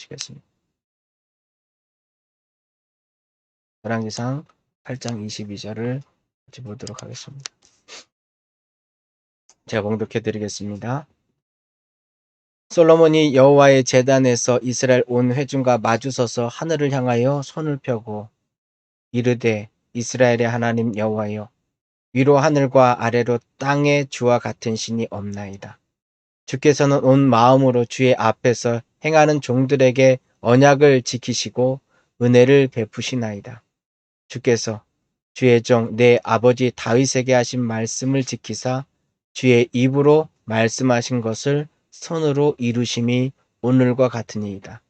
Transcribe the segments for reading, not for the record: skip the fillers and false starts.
보시겠습니다. 열왕기상 8장 22절을 같이 보도록 하겠습니다. 제가 봉독해 드리겠습니다. 솔로몬이 여호와의 제단에서 이스라엘 온 회중과 마주서서 하늘을 향하여 손을 펴고 이르되 이스라엘의 하나님 여호와여, 위로 하늘과 아래로 땅에 주와 같은 신이 없나이다. 주께서는 온 마음으로 주의 앞에서 행하는 종들에게 언약을 지키시고 은혜를 베푸시나이다. 주께서 주의 종 내 아버지 다윗에게 하신 말씀을 지키사 주의 입으로 말씀하신 것을 손으로 이루심이 오늘과 같으니이다.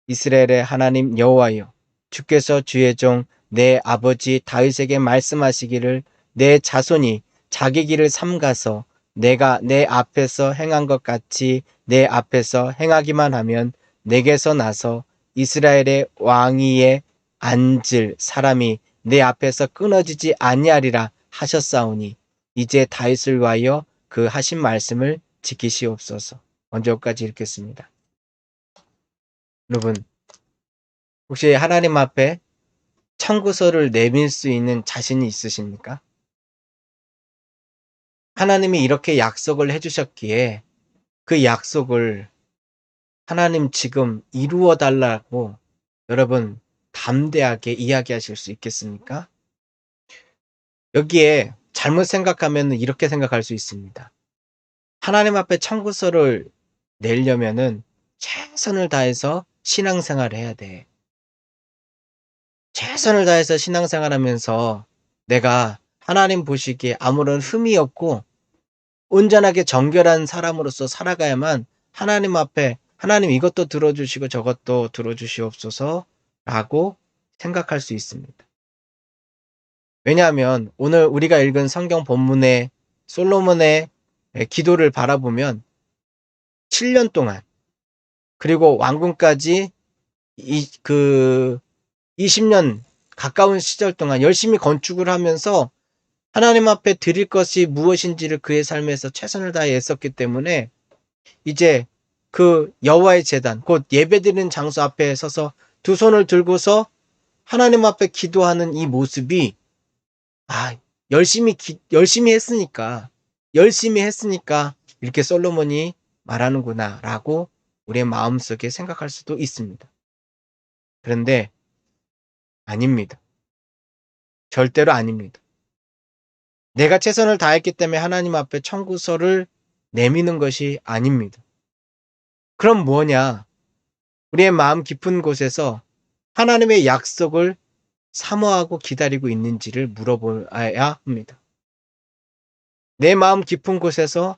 이스라엘의 하나님 여호와여, 주께서 주의 종 내 아버지 다윗에게 말씀하시기를 내 자손이 자기 길을 삼가서 내가 내 앞에서 행한 것 같이 내 앞에서 행하기만 하면 내게서 나서 이스라엘의 왕위에 앉을 사람이 내 앞에서 끊어지지 아니하리라 하셨사오니 이제 다윗을 위하여 그 하신 말씀을 지키시옵소서. 먼저까지 읽겠습니다. 여러분, 혹시 하나님 앞에 청구서를 내밀 수 있는 자신이 있으십니까? 하나님이 이렇게 약속을 해주셨기에 그 약속을 하나님 지금 이루어 달라고 여러분 담대하게 이야기하실 수 있겠습니까? 여기에 잘못 생각하면 이렇게 생각할 수 있습니다. 하나님 앞에 청구서를 내려면은 최선을 다해서 신앙생활을 해야 돼. 최선을 다해서 신앙생활하면서 내가 하나님 보시기에 아무런 흠이 없고 온전하게 정결한 사람으로서 살아가야만 하나님 앞에 하나님 이것도 들어주시고 저것도 들어주시옵소서 라고 생각할 수 있습니다. 왜냐하면 오늘 우리가 읽은 성경 본문의 솔로몬의 기도를 바라보면 7년 동안 그리고 왕궁까지 20년 가까운 시절 동안 열심히 건축을 하면서 하나님 앞에 드릴 것이 무엇인지를 그의 삶에서 최선을 다해 애썼기 때문에 이제 그 여호와의 제단, 곧 예배드리는 장소 앞에 서서 두 손을 들고서 하나님 앞에 기도하는 이 모습이 열심히 했으니까 이렇게 솔로몬이 말하는구나 라고 우리의 마음속에 생각할 수도 있습니다. 그런데 아닙니다. 절대로 아닙니다. 내가 최선을 다했기 때문에 하나님 앞에 청구서를 내미는 것이 아닙니다. 그럼 뭐냐? 우리의 마음 깊은 곳에서 하나님의 약속을 사모하고 기다리고 있는지를 물어봐야 합니다. 내 마음 깊은 곳에서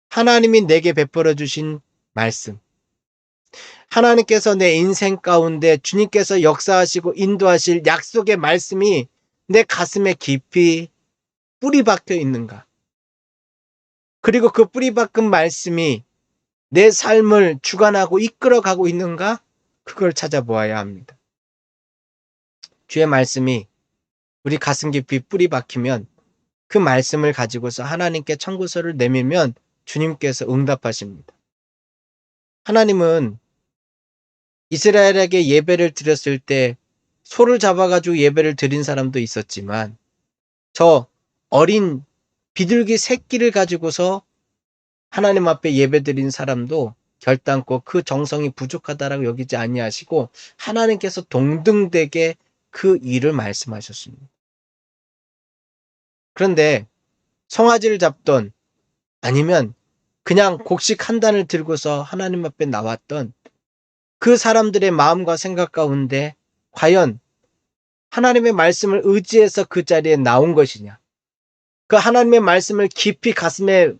하나님이 내게 베풀어 주신 말씀, 하나님께서 내 인생 가운데 주님께서 역사하시고 인도하실 약속의 말씀이 내 가슴에 깊이 뿌리 박혀 있는가? 그리고 그 뿌리 박힌 말씀이 내 삶을 주관하고 이끌어가고 있는가? 그걸 찾아보아야 합니다. 주의 말씀이 우리 가슴 깊이 뿌리 박히면 그 말씀을 가지고서 하나님께 청구서를 내밀면 주님께서 응답하십니다. 하나님은 이스라엘에게 예배를 드렸을 때 소를 잡아가지고 예배를 드린 사람도 있었지만 저 어린 비둘기 새끼를 가지고서 하나님 앞에 예배 드린 사람도 결단코 그 정성이 부족하다라고 여기지 아니하시고 하나님께서 동등되게 그 일을 말씀하셨습니다. 그런데 송아지를 잡던 아니면 그냥 곡식 한 단을 들고서 하나님 앞에 나왔던 그 사람들의 마음과 생각 가운데 과연 하나님의 말씀을 의지해서 그 자리에 나온 것이냐, 그 하나님의 말씀을 깊이 가슴에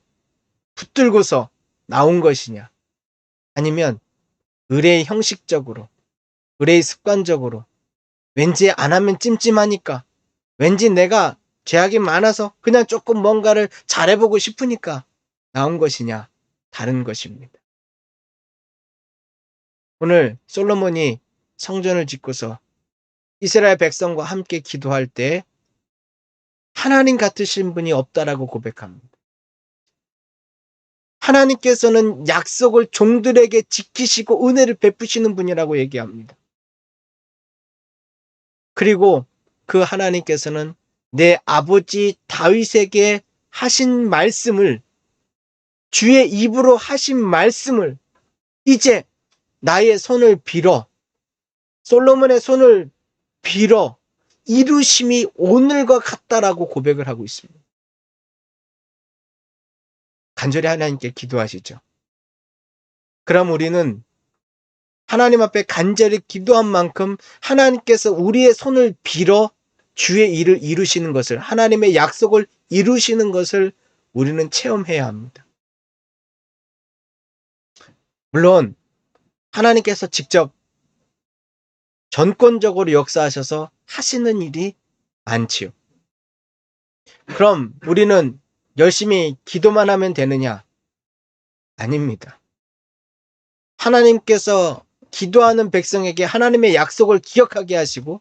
붙들고서 나온 것이냐, 아니면 의뢰의 형식적으로, 의뢰의 습관적으로, 왠지 안 하면 찜찜하니까, 왠지 내가 죄악이 많아서 그냥 조금 뭔가를 잘해보고 싶으니까 나온 것이냐, 다른 것입니다. 오늘 솔로몬이 성전을 짓고서 이스라엘 백성과 함께 기도할 때 하나님 같으신 분이 없다라고 고백합니다. 하나님께서는 약속을 종들에게 지키시고 은혜를 베푸시는 분이라고 얘기합니다. 그리고 그 하나님께서는 내 아버지 다윗에게 하신 말씀을, 주의 입으로 하신 말씀을 이제 나의 손을 빌어, 솔로몬의 손을 빌어 이루심이 오늘과 같다라고 고백을 하고 있습니다. 간절히 하나님께 기도하시죠. 그럼 우리는 하나님 앞에 간절히 기도한 만큼 하나님께서 우리의 손을 빌어 주의 일을 이루시는 것을, 하나님의 약속을 이루시는 것을 우리는 체험해야 합니다. 물론 하나님께서 직접 전권적으로 역사하셔서 하시는 일이 많지요. 그럼 우리는 열심히 기도만 하면 되느냐? 아닙니다. 하나님께서 기도하는 백성에게 하나님의 약속을 기억하게 하시고,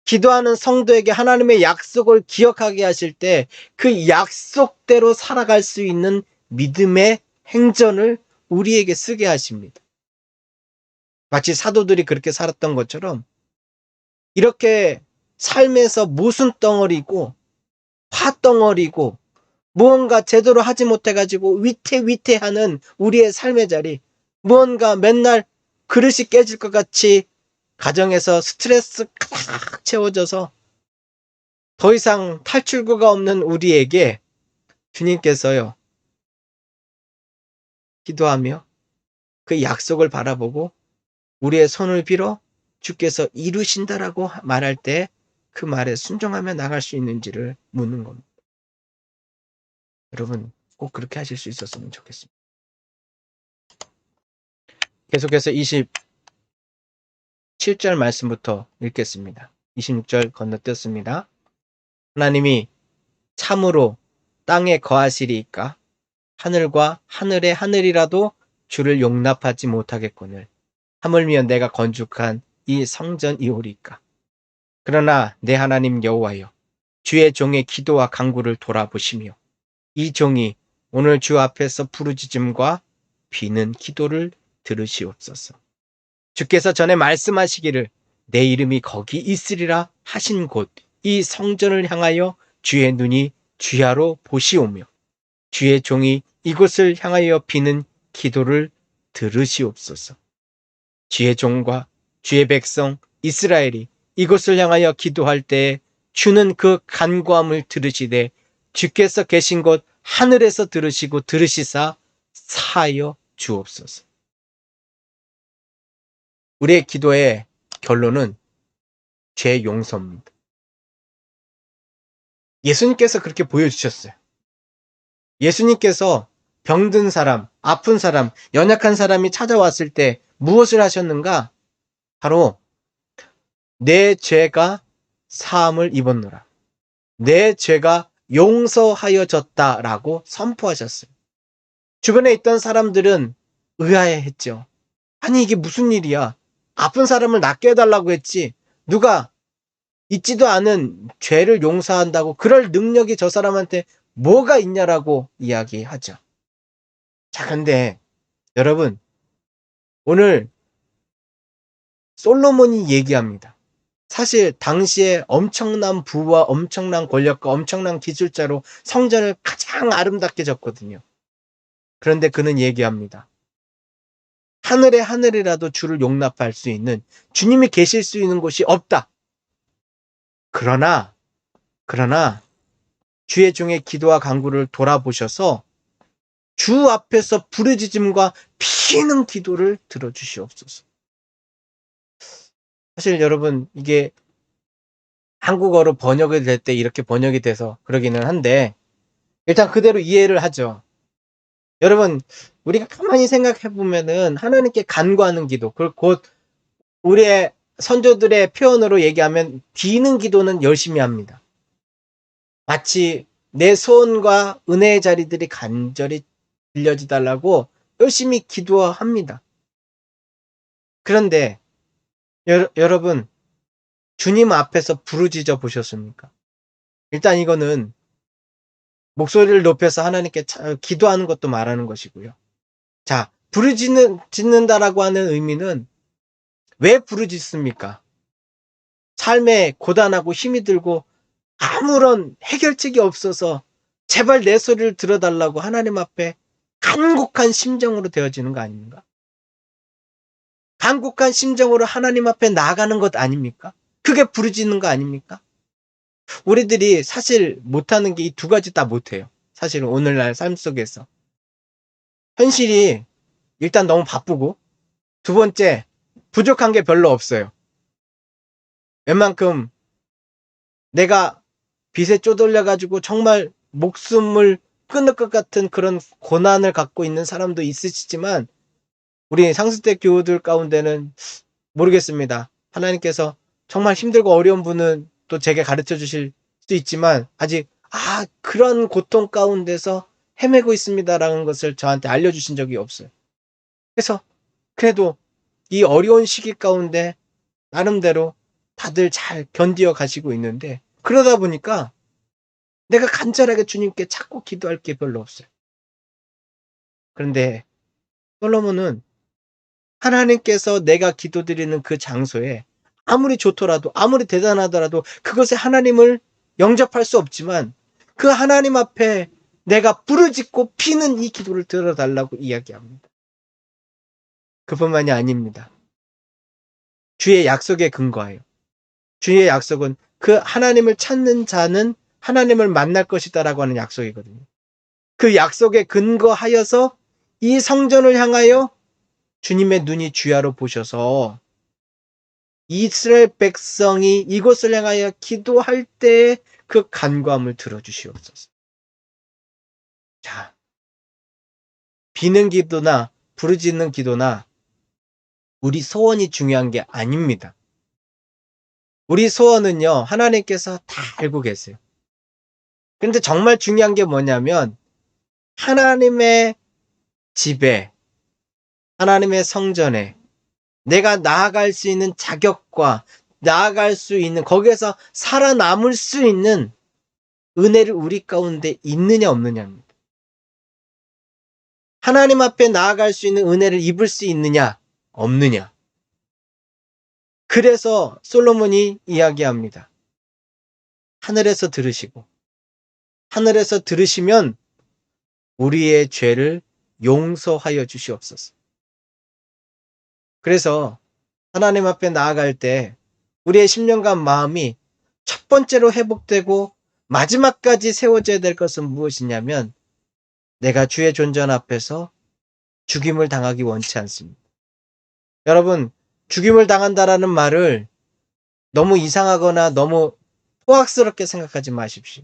기도하는 성도에게 하나님의 약속을 기억하게 하실 때 그 약속대로 살아갈 수 있는 믿음의 행전을 우리에게 쓰게 하십니다. 마치 사도들이 그렇게 살았던 것처럼 이렇게 삶에서 모순 덩어리고 화덩어리고 무언가 제대로 하지 못해가지고 위태위태하는 우리의 삶의 자리, 무언가 맨날 그릇이 깨질 것 같이 가정에서 스트레스 가득 채워져서 더 이상 탈출구가 없는 우리에게 주님께서요, 기도하며 그 약속을 바라보고 우리의 손을 빌어 주께서 이루신다라고 말할 때 그 말에 순종하며 나갈 수 있는지를 묻는 겁니다. 여러분 꼭 그렇게 하실 수 있었으면 좋겠습니다. 계속해서 27절 말씀부터 읽겠습니다. 26절 건너뛰었습니다. 하나님이 참으로 땅에 거하시리이까? 하늘과 하늘의 하늘이라도 주를 용납하지 못하겠거늘 하물며 내가 건축한 이 성전이오리까? 그러나 내 하나님 여호와여, 주의 종의 기도와 간구를 돌아보시며 이 종이 오늘 주 앞에서 부르짖음과 비는 기도를 들으시옵소서. 주께서 전에 말씀하시기를 내 이름이 거기 있으리라 하신 곳 이 성전을 향하여 주의 눈이 주야로 보시오며 주의 종이 이곳을 향하여 비는 기도를 들으시옵소서. 주의 종과 주의 백성 이스라엘이 이곳을 향하여 기도할 때에 주는 그 간구함을 들으시되 주께서 계신 곳 하늘에서 들으시고 들으시사 사하여 주옵소서. 우리의 기도의 결론은 죄 용서입니다. 예수님께서 그렇게 보여주셨어요. 예수님께서 병든 사람, 아픈 사람, 연약한 사람이 찾아왔을 때 무엇을 하셨는가? 바로 내 죄가 사함을 입었노라. 내 죄가 용서하여졌다라고 선포하셨어요. 주변에 있던 사람들은 의아해했죠. 아니 이게 무슨 일이야? 아픈 사람을 낫게 해달라고 했지. 누가 있지도 않은 죄를 용서한다고 그럴 능력이 저 사람한테 뭐가 있냐라고 이야기하죠. 자, 근데 여러분 오늘 솔로몬이 얘기합니다. 사실 당시에 엄청난 부와 엄청난 권력과 엄청난 기술자로 성전을 가장 아름답게 졌거든요. 그런데 그는 얘기합니다. 하늘의 하늘이라도 주를 용납할 수 있는, 주님이 계실 수 있는 곳이 없다. 그러나 주의 종의 기도와 간구를 돌아보셔서 주 앞에서 부르짖음과 피는 기도를 들어주시옵소서. 사실 여러분 이게 한국어로 번역이 될 때 이렇게 번역이 돼서 그러기는 한데 일단 그대로 이해를 하죠. 여러분 우리가 가만히 생각해 보면은 하나님께 간구하는 기도, 곧 우리의 선조들의 표현으로 얘기하면 비는 기도는 열심히 합니다. 마치 내 소원과 은혜의 자리들이 간절히 들려지 달라고 열심히 기도합니다. 그런데 여러분 주님 앞에서 부르짖어 보셨습니까? 일단 이거는 목소리를 높여서 하나님께 기도하는 것도 말하는 것이고요. 자, 부르짖는다라고 하는 의미는 왜 부르짖습니까? 삶에 고단하고 힘이 들고 아무런 해결책이 없어서 제발 내 소리를 들어달라고 하나님 앞에 간곡한 심정으로 되어지는 거 아닙니까? 간곡한 심정으로 하나님 앞에 나아가는 것 아닙니까? 그게 부르짖는 거 아닙니까? 우리들이 사실 못하는 게 이 두 가지 다 못해요. 사실은 오늘날 삶 속에서. 현실이 일단 너무 바쁘고, 두 번째, 부족한 게 별로 없어요. 웬만큼 내가 빚에 쪼들려가지고 정말 목숨을 끊을 것 같은 그런 고난을 갖고 있는 사람도 있으시지만, 우리 상수대 교우들 가운데는 모르겠습니다. 하나님께서 정말 힘들고 어려운 분은 또 제게 가르쳐 주실 수 있지만, 아직 그런 고통 가운데서 헤매고 있습니다라는 것을 저한테 알려주신 적이 없어요. 그래서 그래도 이 어려운 시기 가운데 나름대로 다들 잘 견디어 가시고 있는데, 그러다 보니까 내가 간절하게 주님께 찾고 기도할 게 별로 없어요. 그런데 솔로몬은 하나님께서 내가 기도드리는 그 장소에 아무리 좋더라도, 아무리 대단하더라도 그것에 하나님을 영접할 수 없지만, 그 하나님 앞에 내가 부르짖고 피는 이 기도를 들어달라고 이야기합니다. 그뿐만이 아닙니다. 주의 약속에 근거하여, 주의 약속은 그 하나님을 찾는 자는 하나님을 만날 것이다라고 하는 약속이거든요. 그 약속에 근거하여서 이 성전을 향하여 주님의 눈이 주야로 보셔서 이스라엘 백성이 이곳을 향하여 기도할 때 그 간구함을 들어주시옵소서. 자, 비는 기도나 부르짖는 기도나 우리 소원이 중요한 게 아닙니다. 우리 소원은요, 하나님께서 다 알고 계세요. 근데 정말 중요한 게 뭐냐면, 하나님의 집에, 하나님의 성전에 내가 나아갈 수 있는 자격과 나아갈 수 있는, 거기에서 살아남을 수 있는 은혜를 우리 가운데 있느냐 없느냐입니다. 하나님 앞에 나아갈 수 있는 은혜를 입을 수 있느냐 없느냐. 그래서 솔로몬이 이야기합니다. 하늘에서 들으시고, 하늘에서 들으시면 우리의 죄를 용서하여 주시옵소서. 그래서 하나님 앞에 나아갈 때 우리의 심령과 마음이 첫 번째로 회복되고 마지막까지 세워져야 될 것은 무엇이냐면, 내가 주의 존전 앞에서 죽임을 당하기 원치 않습니다. 여러분, 죽임을 당한다라는 말을 너무 이상하거나 너무 포악스럽게 생각하지 마십시오.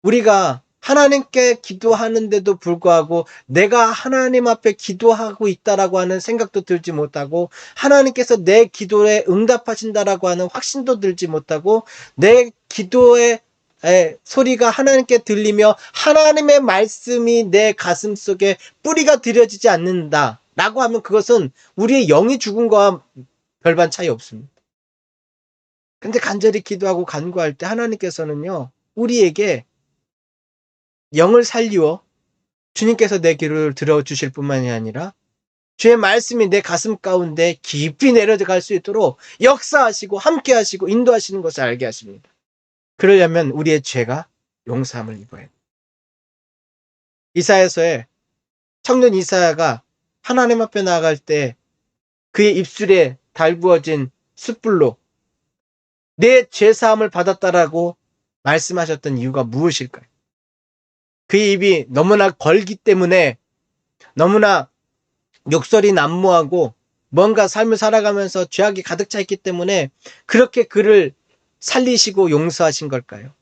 우리가 하나님께 기도하는데도 불구하고 내가 하나님 앞에 기도하고 있다라고 하는 생각도 들지 못하고, 하나님께서 내 기도에 응답하신다라고 하는 확신도 들지 못하고, 내 기도의 소리가 하나님께 들리며 하나님의 말씀이 내 가슴 속에 뿌리가 들여지지 않는다라고 하면, 그것은 우리의 영이 죽은 거와 별반 차이 없습니다. 근데 간절히 기도하고 간구할 때 하나님께서는요, 우리에게 영을 살리워 주님께서 내 기도를 들어주실 뿐만이 아니라 주의 말씀이 내 가슴 가운데 깊이 내려갈 수 있도록 역사하시고 함께 하시고 인도하시는 것을 알게 하십니다. 그러려면 우리의 죄가 용서함을 입어야 합니다. 이사야서에 청년 이사야가 하나님 앞에 나아갈 때 그의 입술에 달부어진 숯불로 내 죄사함을 받았다라고 말씀하셨던 이유가 무엇일까요? 그의 입이 너무나 걸기 때문에, 너무나 욕설이 난무하고 뭔가 삶을 살아가면서 죄악이 가득 차 있기 때문에 그렇게 그를 살리시고 용서하신 걸까요?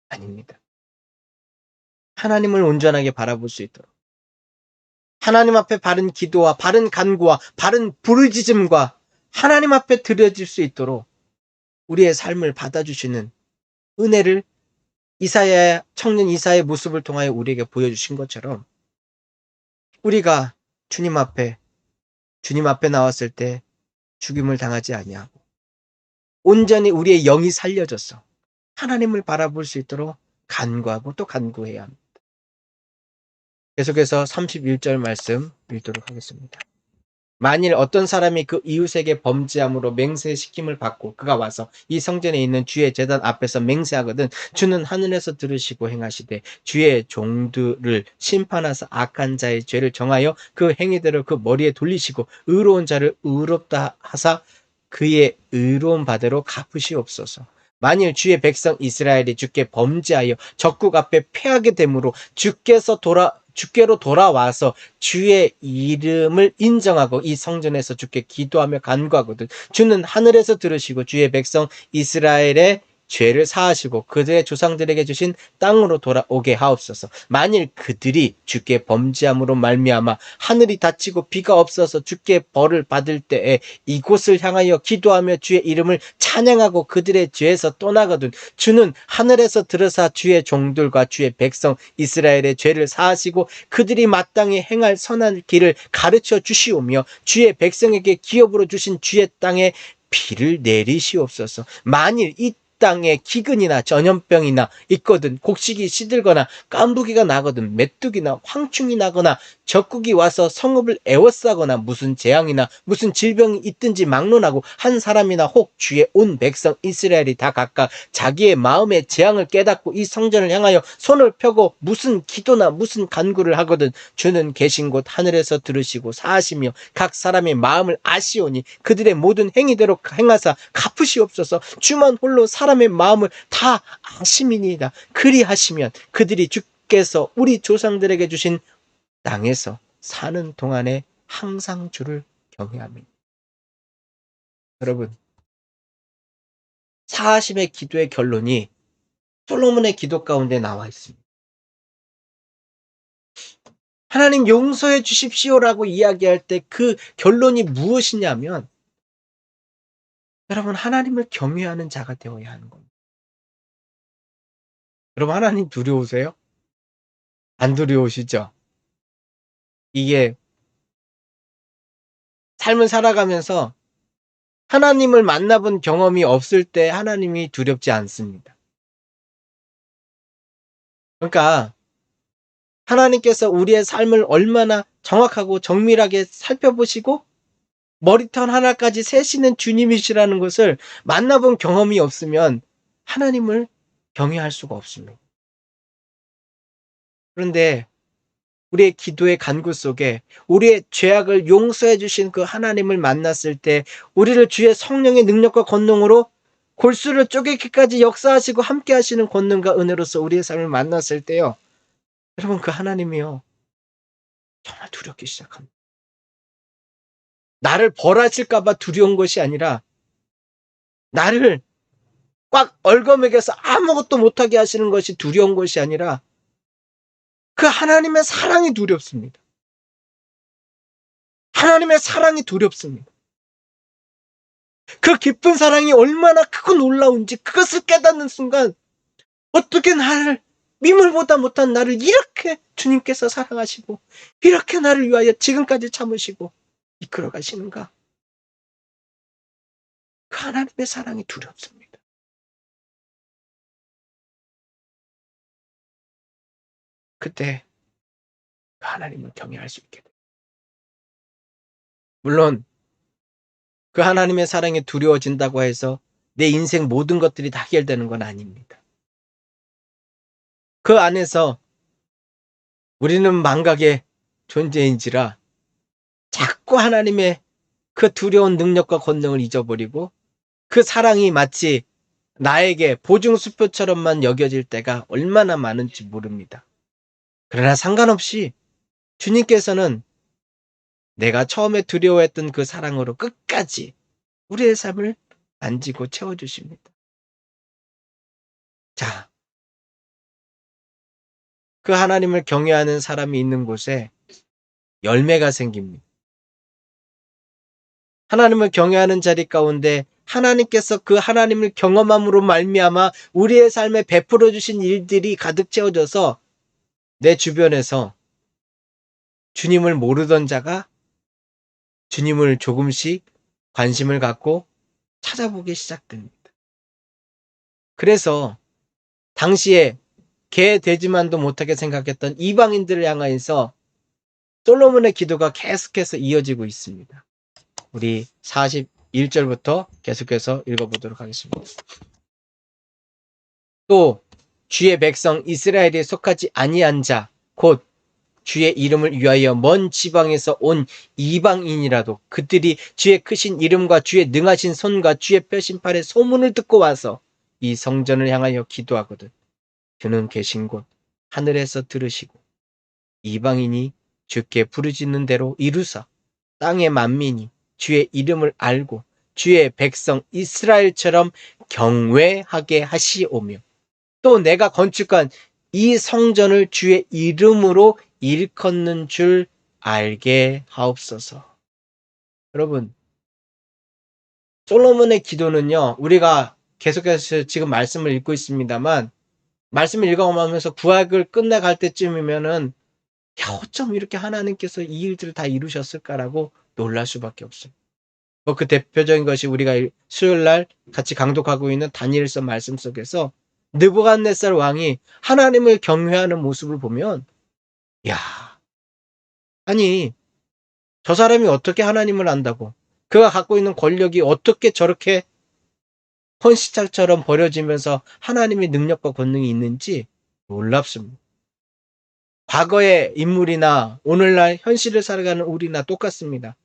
아닙니다. 하나님을 온전하게 바라볼 수 있도록, 하나님 앞에 바른 기도와 바른 간구와 바른 부르짖음과 하나님 앞에 드려질 수 있도록 우리의 삶을 받아주시는 은혜를 청년 이사야의 모습을 통하여 우리에게 보여주신 것처럼, 우리가 주님 앞에 나왔을 때 죽임을 당하지 아니하고 온전히 우리의 영이 살려져서 하나님을 바라볼 수 있도록 간구하고 또 간구해야 합니다. 계속해서 31절 말씀 읽도록 하겠습니다. 만일 어떤 사람이 그 이웃에게 범죄함으로 맹세시킴을 받고 그가 와서 이 성전에 있는 주의 제단 앞에서 맹세하거든 주는 하늘에서 들으시고 행하시되 주의 종들을 심판하사 악한 자의 죄를 정하여 그 행위대로 그 머리에 돌리시고 의로운 자를 의롭다 하사 그의 의로운 바대로 갚으시옵소서. 만일 주의 백성 이스라엘이 주께 범죄하여 적국 앞에 패하게 되므로 주께로 돌아와서 주의 이름을 인정하고 이 성전에서 주께 기도하며 간구하거든 주는 하늘에서 들으시고 주의 백성 이스라엘의 죄를 사하시고 그들의 조상들에게 주신 땅으로 돌아오게 하옵소서. 만일 그들이 주께 범죄함으로 말미암아 하늘이 닫히고 비가 없어서 주께 벌을 받을 때에 이곳을 향하여 기도하며 주의 이름을 찬양하고 그들의 죄에서 떠나거든 주는 하늘에서 들으사 주의 종들과 주의 백성 이스라엘의 죄를 사하시고 그들이 마땅히 행할 선한 길을 가르쳐 주시오며 주의 백성에게 기업으로 주신 주의 땅에 비를 내리시옵소서. 만일 이 땅에 기근이나 전염병이나 있거든 곡식이 시들거나 깐부기가 나거든 메뚜기나 황충이 나거나 적국이 와서 성읍을 에워싸거나 무슨 재앙이나 무슨 질병이 있든지 막론하고 한 사람이나 혹 주의 온 백성 이스라엘이 다 각각 자기의 마음의 재앙을 깨닫고 이 성전을 향하여 손을 펴고 무슨 기도나 무슨 간구를 하거든 주는 계신 곳 하늘에서 들으시고 사하시며 각 사람의 마음을 아시오니 그들의 모든 행위대로 행하사 갚으시옵소서. 주만 홀로 사람의 마음을 다 아심이니이다. 그리하시면 그들이 주께서 우리 조상들에게 주신 땅에서 사는 동안에 항상 주를 경외하며. 여러분, 사하심의 기도의 결론이 솔로몬의 기도 가운데 나와 있습니다. 하나님 용서해 주십시오라고 이야기할 때 그 결론이 무엇이냐면 여러분 하나님을 경외하는 자가 되어야 하는 겁니다. 여러분 하나님 두려우세요? 안 두려우시죠? 이게 삶을 살아가면서 하나님을 만나본 경험이 없을 때 하나님이 두렵지 않습니다. 그러니까 하나님께서 우리의 삶을 얼마나 정확하고 정밀하게 살펴보시고 머리털 하나까지 세시는 주님이시라는 것을 만나본 경험이 없으면 하나님을 경외할 수가 없습니다. 그런데 우리의 기도의 간구 속에 우리의 죄악을 용서해 주신 그 하나님을 만났을 때 우리를 주의 성령의 능력과 권능으로 골수를 쪼개기까지 역사하시고 함께 하시는 권능과 은혜로서 우리의 삶을 만났을 때요. 여러분 그 하나님이요. 정말 두렵기 시작합니다. 나를 벌하실까 봐 두려운 것이 아니라 나를 꽉 얽어매겨서 아무것도 못하게 하시는 것이 두려운 것이 아니라 그 하나님의 사랑이 두렵습니다. 하나님의 사랑이 두렵습니다. 그 깊은 사랑이 얼마나 크고 놀라운지 그것을 깨닫는 순간 어떻게 나를 미물보다 못한 나를 이렇게 주님께서 사랑하시고 이렇게 나를 위하여 지금까지 참으시고 이끌어 가시는가? 그 하나님의 사랑이 두렵습니다. 그때 그 하나님을 경외할 수 있게 됩니다. 물론 그 하나님의 사랑이 두려워진다고 해서 내 인생 모든 것들이 다 해결되는 건 아닙니다. 그 안에서 우리는 망각의 존재인지라 자꾸 하나님의 그 두려운 능력과 권능을 잊어버리고 그 사랑이 마치 나에게 보증수표처럼만 여겨질 때가 얼마나 많은지 모릅니다. 그러나 상관없이 주님께서는 내가 처음에 두려워했던 그 사랑으로 끝까지 우리의 삶을 만지고 채워주십니다. 자, 그 하나님을 경외하는 사람이 있는 곳에 열매가 생깁니다. 하나님을 경외하는 자리 가운데 하나님께서 그 하나님을 경험함으로 말미암아 우리의 삶에 베풀어 주신 일들이 가득 채워져서 내 주변에서 주님을 모르던 자가 주님을 조금씩 관심을 갖고 찾아보기 시작됩니다. 그래서 당시에 개 되지만도 못하게 생각했던 이방인들을 향하여서 솔로몬의 기도가 계속해서 이어지고 있습니다. 우리 41절부터 계속해서 읽어보도록 하겠습니다. 또 주의 백성 이스라엘에 속하지 아니한 자 곧 주의 이름을 위하여 먼 지방에서 온 이방인이라도 그들이 주의 크신 이름과 주의 능하신 손과 주의 펴신 팔의 소문을 듣고 와서 이 성전을 향하여 기도하거든 주는 계신 곳 하늘에서 들으시고 이방인이 주께 부르짖는 대로 이루사 땅의 만민이 주의 이름을 알고 주의 백성 이스라엘처럼 경외하게 하시오며 또 내가 건축한 이 성전을 주의 이름으로 일컫는 줄 알게 하옵소서. 여러분, 솔로몬의 기도는요, 우리가 계속해서 지금 말씀을 읽고 있습니다만, 말씀을 읽어가면서 구약을 끝내갈 때쯤이면은, 어쩜 이렇게 하나님께서 이 일들을 다 이루셨을까라고 놀랄 수밖에 없어요. 그 대표적인 것이 우리가 수요일 날 같이 강독하고 있는 다니엘서 말씀 속에서 느부갓네살 왕이 하나님을 경외하는 모습을 보면 야, 아니 저 사람이 어떻게 하나님을 안다고 그가 갖고 있는 권력이 어떻게 저렇게 헌시짝처럼 버려지면서 하나님의 능력과 권능이 있는지 놀랍습니다. 과거의 인물이나 오늘날 현실을 살아가는 우리나 똑같습니다.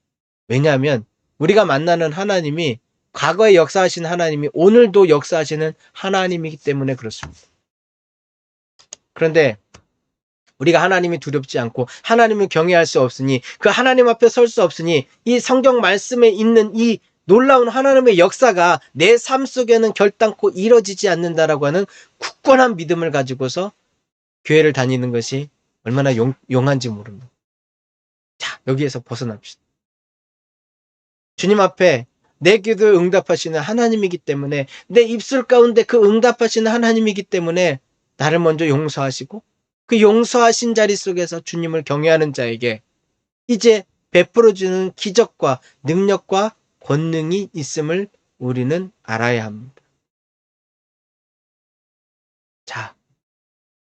왜냐하면 우리가 만나는 하나님이 과거에 역사하신 하나님이 오늘도 역사하시는 하나님이기 때문에 그렇습니다. 그런데 우리가 하나님이 두렵지 않고 하나님을 경외할 수 없으니 그 하나님 앞에 설 수 없으니 이 성경 말씀에 있는 이 놀라운 하나님의 역사가 내 삶 속에는 결단코 이뤄지지 않는다라고 하는 굳건한 믿음을 가지고서 교회를 다니는 것이 얼마나 용한지 모릅니다. 자, 여기에서 벗어납시다. 주님 앞에 내 기도에 응답하시는 하나님이기 때문에 내 입술 가운데 그 응답하시는 하나님이기 때문에 나를 먼저 용서하시고 그 용서하신 자리 속에서 주님을 경외하는 자에게 이제 베풀어주는 기적과 능력과 권능이 있음을 우리는 알아야 합니다. 자,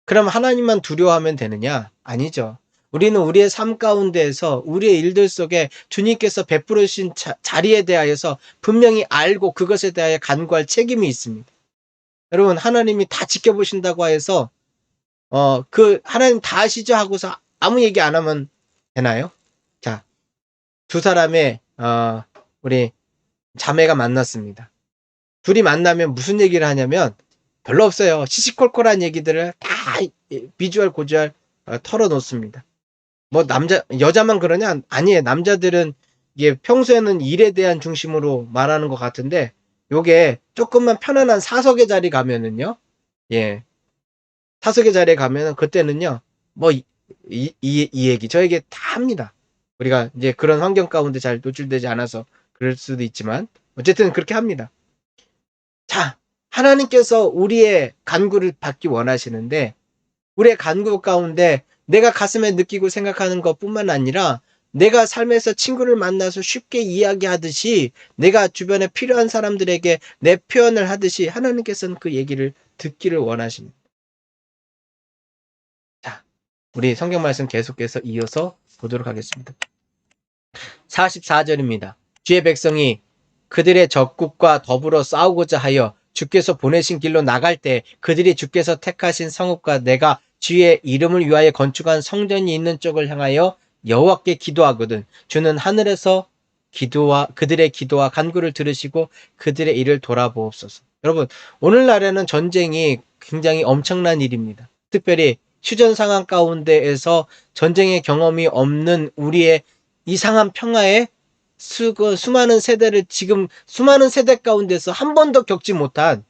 그럼 하나님만 두려워하면 되느냐? 아니죠. 우리는 우리의 삶 가운데에서 우리의 일들 속에 주님께서 베풀어 주신 자리에 대하여서 분명히 알고 그것에 대하여 간구할 책임이 있습니다. 여러분, 하나님이 다 지켜보신다고 해서 그 하나님 다 아시죠 하고서 아무 얘기 안 하면 되나요? 자, 두 사람의 우리 자매가 만났습니다. 둘이 만나면 무슨 얘기를 하냐면 별로 없어요. 시시콜콜한 얘기들을 다 비주얼 고주얼 털어놓습니다. 뭐 여자만 그러냐? 아니에요. 남자들은 이게 평소에는 일에 대한 중심으로 말하는 것 같은데 요게 조금만 편안한 사석의 자리 가면은요. 예. 사석의 자리에 가면은 그때는요. 뭐 이 얘기 저 얘기 다 합니다. 우리가 이제 그런 환경 가운데 잘 노출되지 않아서 그럴 수도 있지만 어쨌든 그렇게 합니다. 자, 하나님께서 우리의 간구를 받기 원하시는데 우리의 간구 가운데 내가 가슴에 느끼고 생각하는 것뿐만 아니라 내가 삶에서 친구를 만나서 쉽게 이야기하듯이 내가 주변에 필요한 사람들에게 내 표현을 하듯이 하나님께서는 그 얘기를 듣기를 원하십니다. 자, 우리 성경 말씀 계속해서 이어서 보도록 하겠습니다. 44절입니다. 주의 백성이 그들의 적국과 더불어 싸우고자 하여 주께서 보내신 길로 나갈 때 그들이 주께서 택하신 성읍과 내가 주의 이름을 위하여 건축한 성전이 있는 쪽을 향하여 여호와께 기도하거든 주는 하늘에서 그들의 기도와 간구를 들으시고 그들의 일을 돌아보옵소서. 여러분, 오늘날에는 전쟁이 굉장히 엄청난 일입니다. 특별히 휴전 상황 가운데에서 전쟁의 경험이 없는 우리의 이상한 평화에 수많은 세대를 지금 수많은 세대 가운데서 한 번도 겪지 못한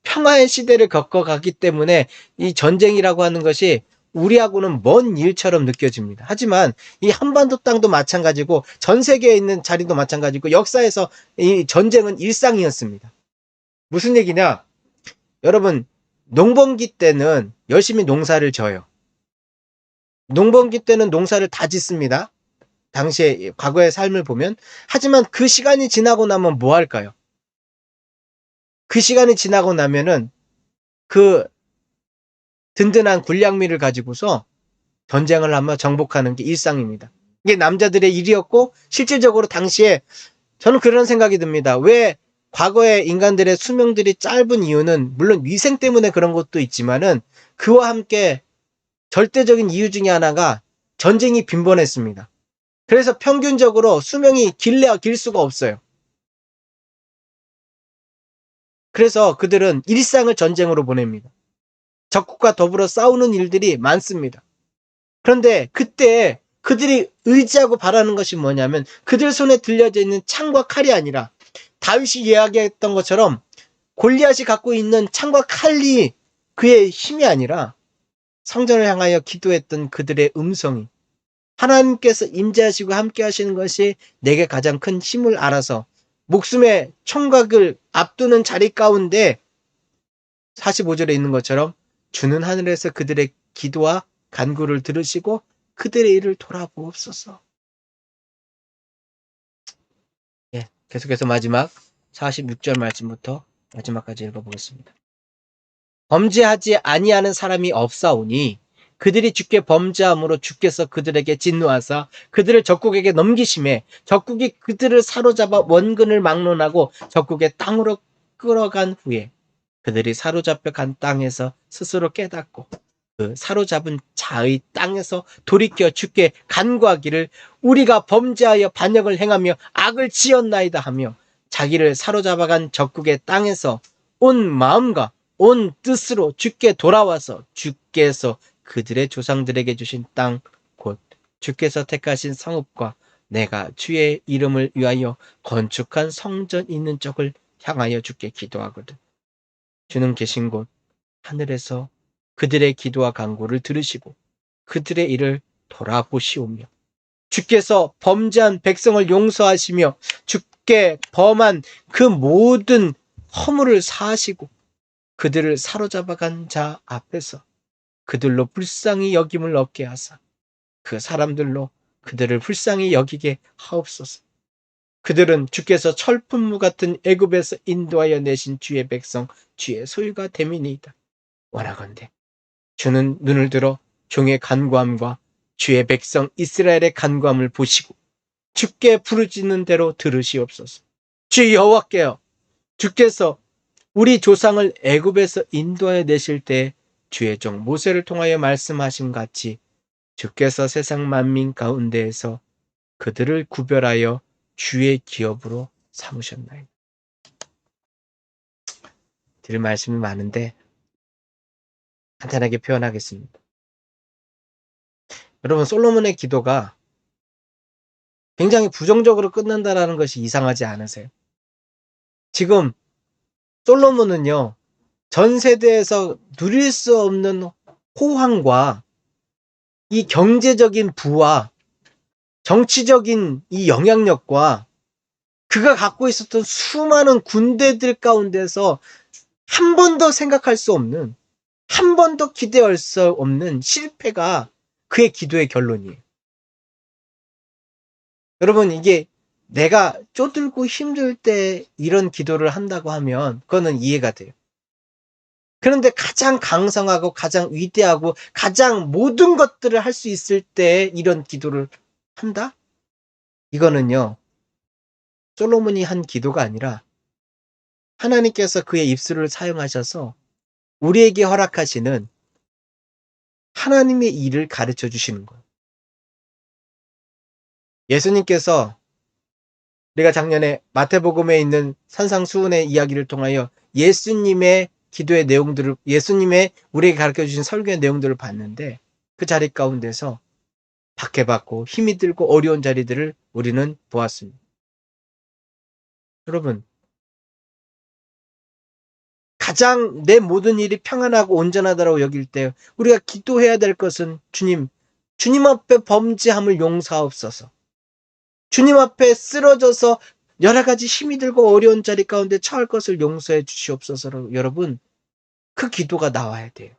평화의 시대를 겪어가기 때문에 이 전쟁이라고 하는 것이 우리하고는 먼 일처럼 느껴집니다. 하지만 이 한반도 땅도 마찬가지고 전 세계에 있는 자리도 마찬가지고 역사에서 이 전쟁은 일상이었습니다. 무슨 얘기냐? 여러분, 농번기 때는 열심히 농사를 져요. 농번기 때는 농사를 다 짓습니다. 당시에 과거의 삶을 보면. 하지만 그 시간이 지나고 나면 뭐 할까요? 그 시간이 지나고 나면은 그 든든한 군량미를 가지고서 전쟁을 하며 정복하는 게 일상입니다. 이게 남자들의 일이었고 실질적으로 당시에 저는 그런 생각이 듭니다. 왜 과거에 인간들의 수명들이 짧은 이유는 물론 위생 때문에 그런 것도 있지만은 그와 함께 절대적인 이유 중에 하나가 전쟁이 빈번했습니다. 그래서 평균적으로 수명이 길래야 길 수가 없어요. 그래서 그들은 일상을 전쟁으로 보냅니다. 적국과 더불어 싸우는 일들이 많습니다. 그런데 그때 그들이 의지하고 바라는 것이 뭐냐면 그들 손에 들려져 있는 창과 칼이 아니라 다윗이 이야기했던 것처럼 골리앗이 갖고 있는 창과 칼이 그의 힘이 아니라 성전을 향하여 기도했던 그들의 음성이 하나님께서 임재하시고 함께 하시는 것이 내게 가장 큰 힘을 알아서 목숨의 총각을 앞두는 자리 가운데 45절에 있는 것처럼 주는 하늘에서 그들의 기도와 간구를 들으시고 그들의 일을 돌아보옵소서. 예, 계속해서 마지막 46절 말씀부터 마지막까지 읽어보겠습니다. 범죄하지 아니하는 사람이 없사오니 그들이 주께 범죄함으로 주께서 그들에게 진노하사 그들을 적국에게 넘기심에 적국이 그들을 사로잡아 원근을 막론하고 적국의 땅으로 끌어간 후에 그들이 사로잡혀 간 땅에서 스스로 깨닫고 그 사로잡은 자의 땅에서 돌이켜 주께 간구하기를 우리가 범죄하여 반역을 행하며 악을 지었나이다 하며 자기를 사로잡아간 적국의 땅에서 온 마음과 온 뜻으로 주께 돌아와서 주께서 그들의 조상들에게 주신 땅 곧 주께서 택하신 성읍과 내가 주의 이름을 위하여 건축한 성전 있는 쪽을 향하여 주께 기도하거든. 주는 계신 곳 하늘에서 그들의 기도와 간구를 들으시고 그들의 일을 돌아보시오며 주께서 범죄한 백성을 용서하시며 주께 범한 그 모든 허물을 사하시고 그들을 사로잡아간 자 앞에서 그들로 불쌍히 여김을 얻게 하사 그 사람들로 그들을 불쌍히 여기게 하옵소서. 그들은 주께서 철분무 같은 애굽에서 인도하여 내신 주의 백성 주의 소유가 됨이니이다. 원하건대 주는 눈을 들어 종의 간구함과 주의 백성 이스라엘의 간구함을 보시고 주께 부르짖는 대로 들으시옵소서. 주 여호와께여 주께서 우리 조상을 애굽에서 인도하여 내실 때 주의 종 모세를 통하여 말씀하신 같이 주께서 세상 만민 가운데에서 그들을 구별하여 주의 기업으로 삼으셨나이다. 드릴 말씀이 많은데 간단하게 표현하겠습니다. 여러분, 솔로몬의 기도가 굉장히 부정적으로 끝난다는 것이 이상하지 않으세요? 지금 솔로몬은요, 전 세대에서 누릴 수 없는 호황과 이 경제적인 부와 정치적인 이 영향력과 그가 갖고 있었던 수많은 군대들 가운데서 한 번도 생각할 수 없는, 한 번도 기대할 수 없는 실패가 그의 기도의 결론이에요. 여러분, 이게 내가 쪼들고 힘들 때 이런 기도를 한다고 하면 그거는 이해가 돼요. 그런데 가장 강성하고 가장 위대하고 가장 모든 것들을 할 수 있을 때 이런 기도를 한다? 이거는요, 솔로몬이 한 기도가 아니라 하나님께서 그의 입술을 사용하셔서 우리에게 허락하시는 하나님의 일을 가르쳐 주시는 거예요. 예수님께서 우리가 작년에 마태복음에 있는 산상수훈의 이야기를 통하여 예수님의 기도의 내용들을, 예수님의 우리에게 가르쳐 주신 설교의 내용들을 봤는데 그 자리 가운데서 박해받고 힘이 들고 어려운 자리들을 우리는 보았습니다. 여러분, 가장 내 모든 일이 평안하고 온전하다고 여길 때 우리가 기도해야 될 것은 주님 앞에 범죄함을 용서하옵소서. 주님 앞에 쓰러져서 여러 가지 힘이 들고 어려운 자리 가운데 처할 것을 용서해 주시옵소서. 여러분, 그 기도가 나와야 돼요.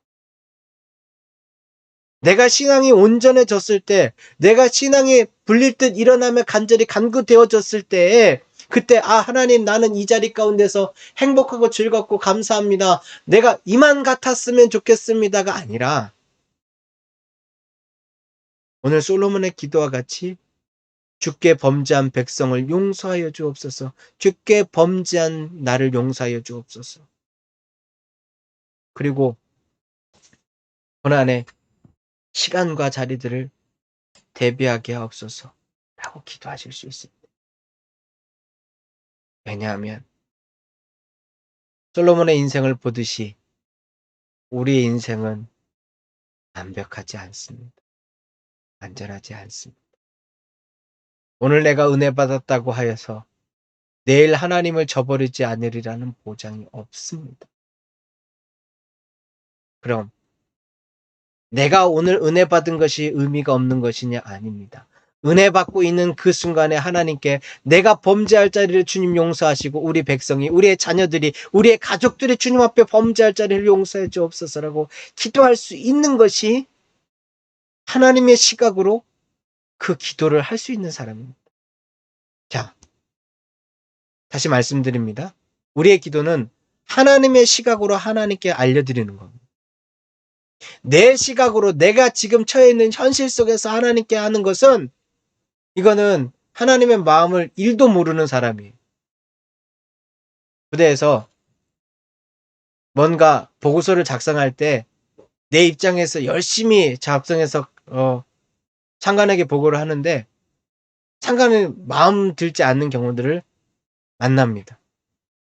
내가 신앙이 온전해졌을 때, 내가 신앙이 불릴 듯 일어나며 간절히 간구되어졌을 때에 그때 하나님 나는 이 자리 가운데서 행복하고 즐겁고 감사합니다. 내가 이만 같았으면 좋겠습니다가 아니라 오늘 솔로몬의 기도와 같이 주께 범죄한 백성을 용서하여 주옵소서. 주께 범죄한 나를 용서하여 주옵소서. 그리고 고난의 시간과 자리들을 대비하게 하옵소서 라고 기도하실 수 있습니다. 왜냐하면 솔로몬의 인생을 보듯이 우리의 인생은 완벽하지 않습니다. 완전하지 않습니다. 오늘 내가 은혜 받았다고 하여서 내일 하나님을 저버리지 않으리라는 보장이 없습니다. 그럼 내가 오늘 은혜 받은 것이 의미가 없는 것이냐? 아닙니다. 은혜 받고 있는 그 순간에 하나님께 내가 범죄할 자리를 주님 용서하시고 우리 백성이, 우리의 자녀들이, 우리의 가족들이 주님 앞에 범죄할 자리를 용서해 주옵소서라고 기도할 수 있는 것이 하나님의 시각으로 그 기도를 할 수 있는 사람입니다. 자, 다시 말씀드립니다. 우리의 기도는 하나님의 시각으로 하나님께 알려드리는 겁니다. 내 시각으로 내가 지금 처해 있는 현실 속에서 하나님께 하는 것은 이거는 하나님의 마음을 1도 모르는 사람이에요. 부대에서 뭔가 보고서를 작성할 때 내 입장에서 열심히 작성해서 상관에게 보고를 하는데 상관은 마음 들지 않는 경우들을 만납니다.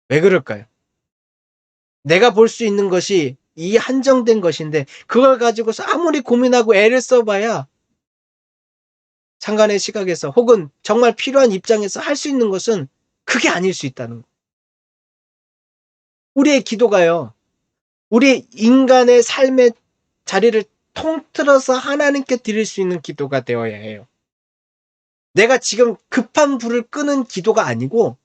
왜 그럴까요? 내가 볼 수 있는 것이 이 한정된 것인데 그걸 가지고서 아무리 고민하고 애를 써봐야 상관의 시각에서 혹은 정말 필요한 입장에서 할 수 있는 것은 그게 아닐 수 있다는 거예요. 우리의 기도가요. 우리 인간의 삶의 자리를 통틀어서 하나님께 드릴 수 있는 기도가 되어야 해요. 내가 지금 급한 불을 끄는 기도가 아니고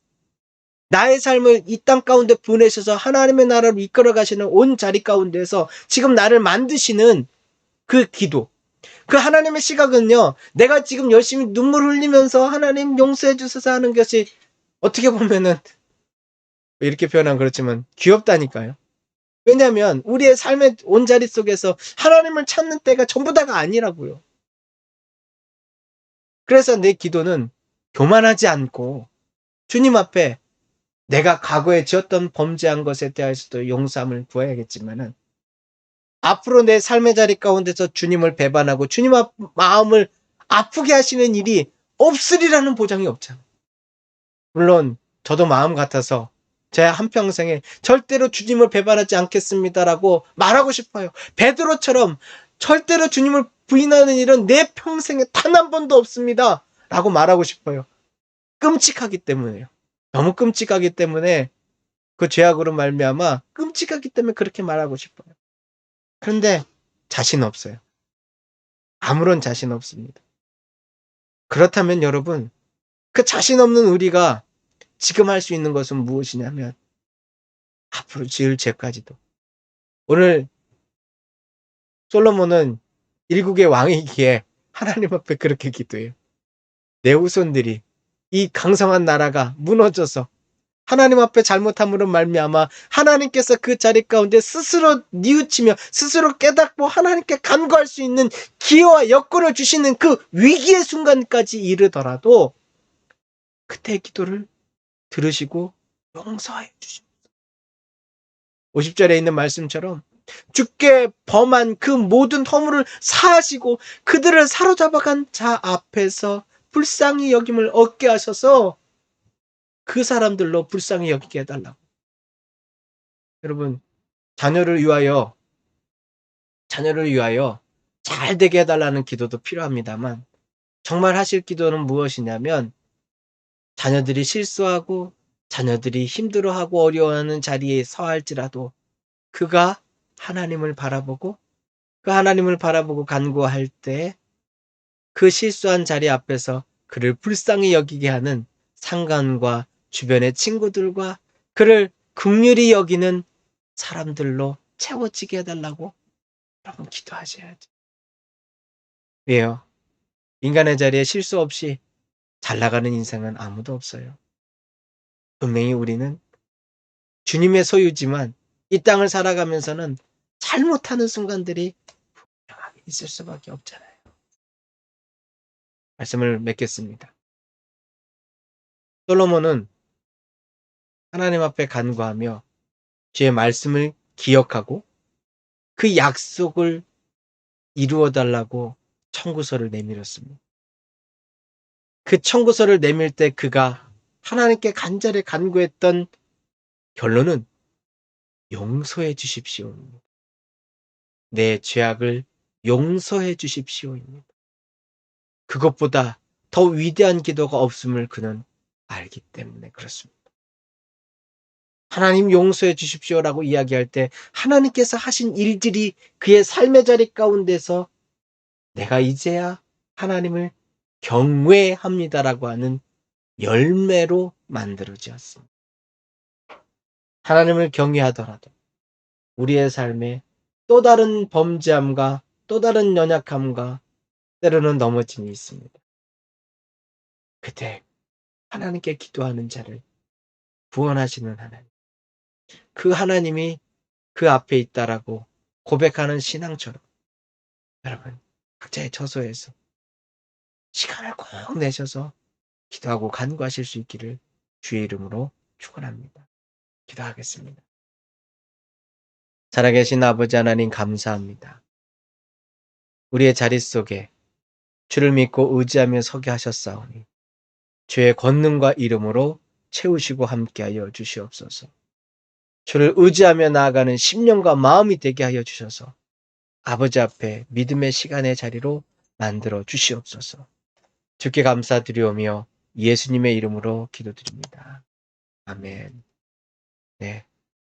나의 삶을 이 땅 가운데 보내셔서 하나님의 나라로 이끌어 가시는 온 자리 가운데서 지금 나를 만드시는 그 기도. 그 하나님의 시각은요. 내가 지금 열심히 눈물 흘리면서 하나님 용서해 주소서 하는 것이 어떻게 보면은 이렇게 표현하면 그렇지만 귀엽다니까요. 왜냐하면 우리의 삶의 온자리 속에서 하나님을 찾는 때가 전부 다가 아니라고요. 그래서 내 기도는 교만하지 않고 주님 앞에 내가 과거에 지었던 범죄한 것에 대해서도 용서함을 구해야겠지만은 앞으로 내 삶의 자리 가운데서 주님을 배반하고 주님 앞 마음을 아프게 하시는 일이 없으리라는 보장이 없잖아요. 물론 저도 마음 같아서 제 한평생에 절대로 주님을 배반하지 않겠습니다라고 말하고 싶어요. 베드로처럼 절대로 주님을 부인하는 일은 내 평생에 단 한 번도 없습니다. 라고 말하고 싶어요. 끔찍하기 때문에요. 너무 끔찍하기 때문에 그 죄악으로 말미암아 끔찍하기 때문에 그렇게 말하고 싶어요. 그런데 자신 없어요. 아무런 자신 없습니다. 그렇다면 여러분, 그 자신 없는 우리가 지금 할 수 있는 것은 무엇이냐면 앞으로 지을 죄까지도. 오늘 솔로몬은 일국의 왕이기에 하나님 앞에 그렇게 기도해요. 내 후손들이 이 강성한 나라가 무너져서 하나님 앞에 잘못함으로 말미암아 하나님께서 그 자리 가운데 스스로 뉘우치며 스스로 깨닫고 하나님께 간구할 수 있는 기회와 여건을 주시는 그 위기의 순간까지 이르더라도 그때의 기도를 들으시고 용서하여 주십니다. 50절에 있는 말씀처럼 주께 범한 그 모든 허물을 사하시고 그들을 사로잡아간 자 앞에서 불쌍히 여김을 얻게 하셔서 그 사람들로 불쌍히 여기게 해달라고. 여러분, 자녀를 위하여 잘 되게 해달라는 기도도 필요합니다만 정말 하실 기도는 무엇이냐면 자녀들이 실수하고 자녀들이 힘들어하고 어려워하는 자리에 서할지라도 그가 하나님을 바라보고 그 하나님을 바라보고 간구할 때 그 실수한 자리 앞에서 그를 불쌍히 여기게 하는 상관과 주변의 친구들과 그를 긍휼히 여기는 사람들로 채워지게 해달라고 여러분 기도하셔야죠. 왜요? 인간의 자리에 실수 없이 잘 나가는 인생은 아무도 없어요. 분명히 우리는 주님의 소유지만 이 땅을 살아가면서는 잘못하는 순간들이 분명하게 있을 수밖에 없잖아요. 말씀을 맺겠습니다. 솔로몬은 하나님 앞에 간구하며 주의 말씀을 기억하고 그 약속을 이루어 달라고 청구서를 내밀었습니다. 그 청구서를 내밀 때 그가 하나님께 간절히 간구했던 결론은 용서해 주십시오입니다. 내 죄악을 용서해 주십시오입니다. 그것보다 더 위대한 기도가 없음을 그는 알기 때문에 그렇습니다. 하나님 용서해 주십시오라고 이야기할 때 하나님께서 하신 일들이 그의 삶의 자리 가운데서 내가 이제야 하나님을 경외합니다라고 하는 열매로 만들어지었습니다. 하나님을 경외하더라도 우리의 삶에 또 다른 범죄함과 또 다른 연약함과 때로는 넘어짐이 있습니다. 그때 하나님께 기도하는 자를 구원하시는 하나님, 그 하나님이 그 앞에 있다라고 고백하는 신앙처럼 여러분 각자의 처소에서 시간을 꼭 내셔서 기도하고 간구하실 수 있기를 주의 이름으로 축원합니다. 기도하겠습니다. 살아계신 아버지 하나님 감사합니다. 우리의 자릿 속에 주를 믿고 의지하며 서게 하셨사오니 주의 권능과 이름으로 채우시고 함께하여 주시옵소서. 주를 의지하며 나아가는 심령과 마음이 되게 하여 주셔서 아버지 앞에 믿음의 시간의 자리로 만들어 주시옵소서. 주께 감사드리오며 예수님의 이름으로 기도드립니다. 아멘. 네.